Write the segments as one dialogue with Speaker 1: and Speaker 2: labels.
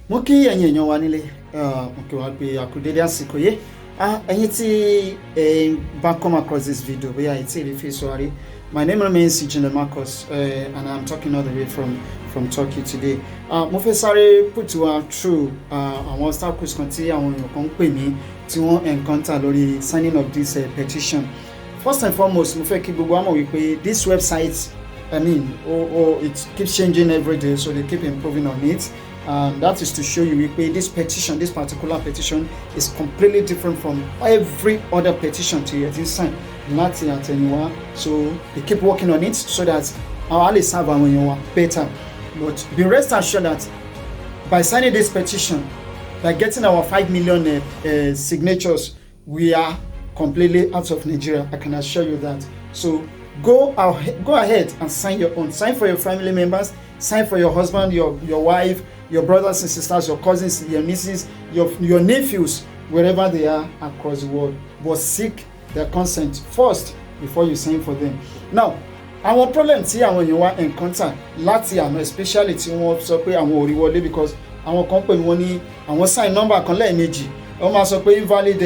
Speaker 1: mo kí ẹ̀yin èèyàn wa nílé mo kí wa pé àkùdédé àsìkò yé ẹ̀yin tí bá come across this video bóyá ẹ tí rí face wa rí. My name remains General Marcus and I'm talking all the way from Turkey today. Mo fẹ́ sáré put wa through àwọn obstacles kan tí àwọn èèyàn kan ń pè mí tí wọ́n encounter lórí signing of this petition. First and foremost, mo fẹ́ kí gbogbo wa mọ̀ wípé this website, it keeps changing every day, so they keep improving on it. That is to show you wípé this particular petition is completely different from every other petition tí ẹ ti sign láti àtẹ̀yìnwá. So they keep working on it so that our lè serve àwọn èèyàn wa better. But be rest assured that by signing this petition, by getting our 5 million signatures, we are completely out of Nigeria. I can assure you that. So go ahead and sign your own. Sign for your family members, sign for your husband, your wife, your brothers and sisters, your cousins, your nieces, your nephews, wherever they are across the world. But seek their consent first before you sign for them. Now, our problem tí àwọn èèyàn wa encounter láti àná, especially tí wọ́n sọ pé àwọn ò rí wọlé because àwọn kan pè wọ́n ní àwọn sign number kan lẹ́ẹ̀mejì, wọ́n máa sọ pé invalid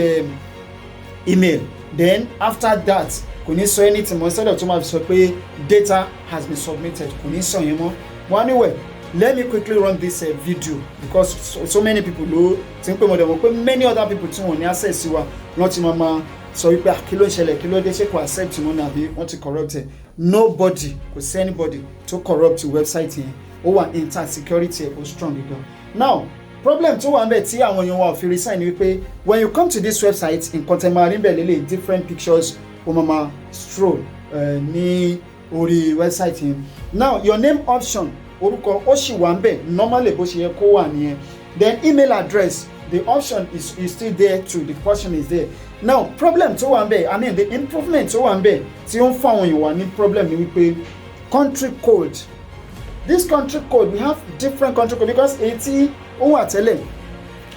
Speaker 1: email. Then after that, kò ní sọ anything mọ́, instead of tó máa fi sọ pé data has been submitted, kò ní sọ yẹn mọ́. But anyway, let me quickly run this video because so many people ló ti ń pè mọ́ dẹ̀ mọ́ pé many other people tí wọ́n ní access sí wa wọ́n ti máa sọ wípé kí ló ń ṣẹlẹ̀, kí ló dé, ṣé kò accept mọ́ ní àbí wọ́n ti corrupt ẹ̀. Nobody, kò sí anybody tó corrupt website yẹn. Ó wà intact, security ẹ̀ ó strong gan. Now, problem tó wà ń bẹ̀ tí àwọn èèyàn wa ò fi resign ni wípé when you come to this website, nǹkan tẹ́ máa rí bẹ̀ lélẹ̀ different pictures ó máa stroll ní orí website yẹn. Now, your name option, orúkọ ó sì wà ń bẹ̀ normally bó ṣe yẹ kó wà nìyẹn. Then email address, the option is still there too, the portion is there. Now, problem tó wà ń bẹ̀, the improvement tó wà ń bẹ̀ tí ó ń fún àwọn èèyàn wa ní problem ni wípé country code. This country code, we have different country code because èyí tí ó wà tẹ́lẹ̀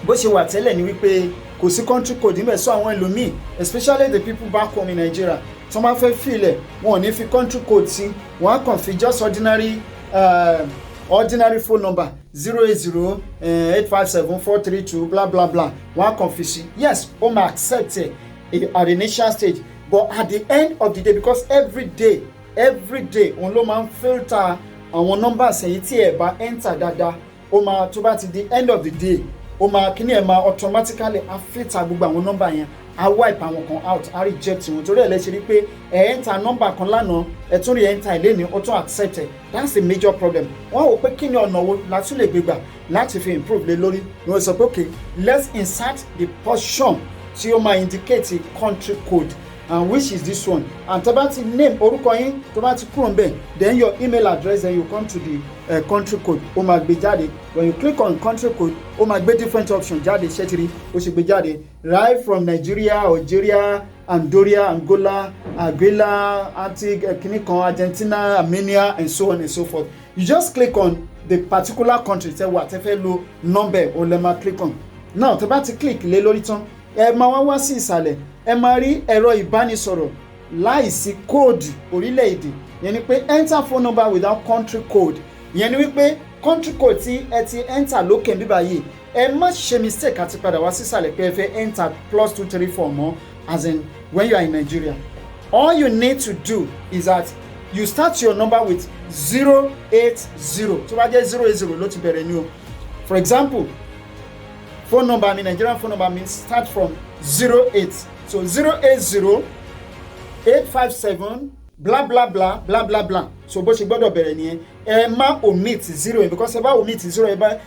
Speaker 1: bó ṣe wà tẹ́lẹ̀ ni wípé kò sí country code níbẹ̀, so àwọn ẹlòmíì, especially the people back home in Nigeria, tí wọ́n bá fẹ́ filẹ̀ wọn ò ní fi country code sí, wọ́n á kàn fi just ordinary phone number 080-857-432 blah blah blah, wọ́n á kàn fi sí. Yes, ó máa accept it at the initial stage, but at the end of the day, because every day òun ló máa ń filter àwọn numbers èyí tí ẹ bá enter dáadáa, ó máa tó bá ti di end of the day, ó máa kíní ẹ máa automatically filter gbogbo àwọn number yẹn, á wipe àwọn kan out, á reject wọn. Torí ẹ̀ lẹ ṣe rí pé ẹ enter number kan lánàá, ẹ tún rí enter ilé ní ó tún accept it. That's the major problem. Wọ́n wò pé kí ni ọ̀nà wo la tún lè gbégbà láti fi improve lé lórí. Ni wọ́n sọ pé okay, let's insert the portion tí ó máa indicate a country code, and which is this one. And tó bá ti name orúkọ yín, tó bá ti kúrò ńbẹ̀, then your email address, then you come to the country code, ó máa gbé jáde. When you click on country code, ó máa gbé different options jáde, ṣẹ́tìrí ó ṣe gbé jáde right from Nigeria, Algeria, Andorra, Angola, Anguilla, Antigua, kìnìkan, Argentina, Armenia, and so on and so forth. You just click on the particular country, tẹ́ wà tẹ́ fẹ́ lo number ó lè máa click on. Now tó bá ti click lé lórí tán, ẹ máa wá sí ìsàlẹ̀, ẹ máa rí ẹ̀rọ ìbánisọ̀rọ̀ láìsí kóòdù orílẹ̀-èdè. Yẹn ni pé enter phone number without country code. Yẹn ni wípé country code tí ẹ ti enter lókè níbà yìí, ẹ má ṣe mistake àti padà wá sí ìsàlẹ̀ pé ẹ fẹ́ enter +234 mọ́, as in when you are in Nigeria. All you need to do is that you start your number with 080. Tó bá jẹ́ 080 ló ti bẹ̀rẹ̀ ní o. For example, phone number, Nigerian phone number means start from 08. So 080-857 blah blah blah blah blah blah. So bó ṣe gbọ́dọ̀ bẹ̀rẹ̀ nìyẹn. Ẹ má omit 0 because ẹ bá omit 0, ẹ bá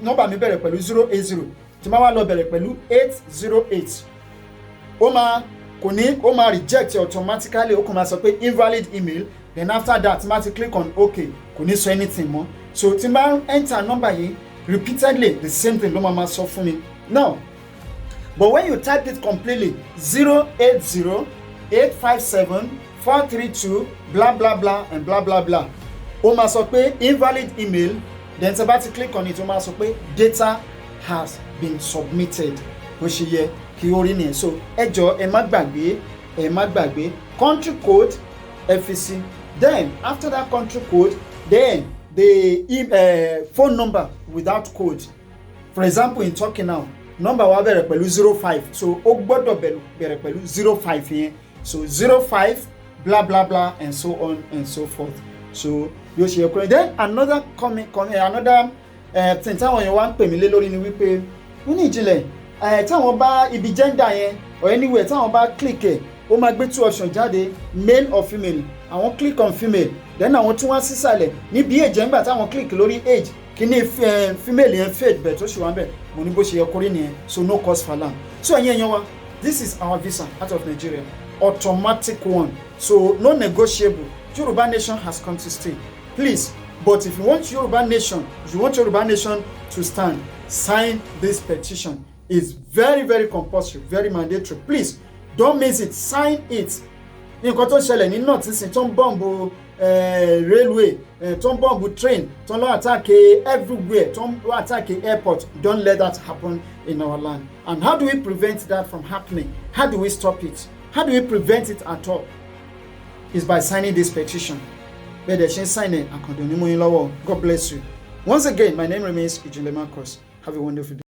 Speaker 1: number mi bẹ̀rẹ̀ pẹ̀lú 080, tí máa wá lọ bẹ̀rẹ̀ pẹ̀lú 808. Ó máa reject automatically, ó kàn máa sọ pé invalid email. Then after that, máa ti click on OK, kò ní sọ anything mọ́. So tí máa enter number yìí repeatedly, the same thing ló máa sọ fún mi. Now, but when you type it completely, 080-857-432 blah blah blah and blah blah blah, ó máa sọ pé invalid email. Then tí bá ti click on it, ó máa sọ pé data has been submitted. Bó ṣe yẹ kí ó rí nìyẹn. So ẹ jọ̀ọ́ ẹ má gbàgbé country code FEC. Then after that country code, then the phone number without code. For example, in Turkey now, number wa bẹ̀rẹ̀ pẹ̀lú 05, so ó gbọ́dọ̀ bẹ̀rẹ̀ pẹ̀lú 05 yẹn, so 05 blah blah blah and so on and so forth. So yóò ṣe ẹ̀kọ́. Then another another thing táwọn èèyàn wá ń pè mí lé lórí ni wípé wọ́n ní ìjìnlẹ̀ táwọn bá ibi gender yẹn or anywhere táwọn bá click ẹ̀ ó máa gbé 2 options jáde, male or female. Àwọn click on female, then àwọn tún wá sísàlẹ̀ níbi age ńgbà táwọn click lórí age kíní female yẹn fade bẹ̀ tó ṣe wá ń bẹ̀ mo ní bó ṣe yẹ kórè nìyẹn, so no cause for alarm. So ẹ̀yin èèyàn wa, this is our visa out of Nigeria, automatic one, so no negotiable. Yoruba nation has come to stay, please. But if you want Yoruba nation, to stand, sign this petition. It's very, very compulsory, very mandatory. Please don't miss it, sign it. Nǹkan tó ṣẹlẹ̀ ní north nísìnyí tó ń bọ́ǹbù railway, tó ń bọ́ǹbù train, tó ń lọ attack everywhere, tó ń lọ attack airport. Don't let that happen in our land. And how do we prevent that from happening? How do we stop it? How do we prevent it at all? Is by signing this petition. Sign it. God bless you. Once again, my name remains Ijile Marcos. Have a wonderful day.